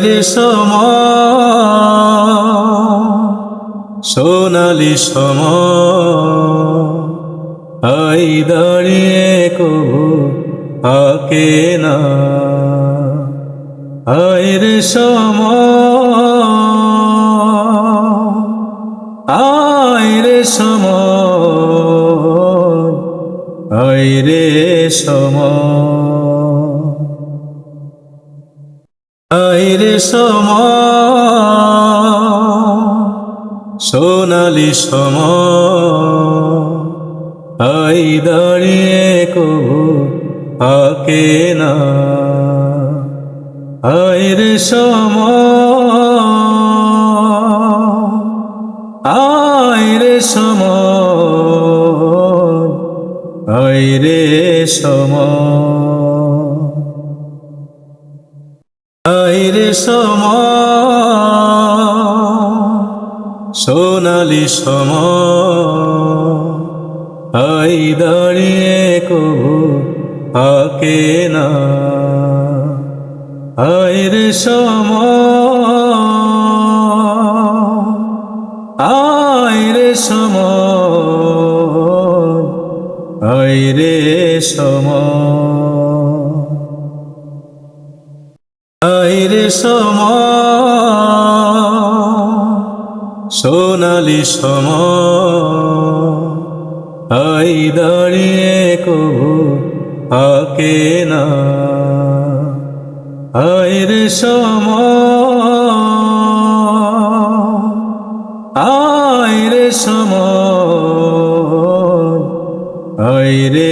আইরে সোনালি আই দাঁড়িয়ে কবু থাকে না। আইরে আইরে আইরে আইরে সোনালি আই দাঁড়িয়ে কবু থাকে না। আইরে আইরে আইরে আইরে সোনালি আই দাঁড়িয়ে কবু থাকে না। আইরে আইরে আইরে আইরে সোনালি আই দাঁড়িয়ে কবু থাকে না। আইরে আইরে আইরে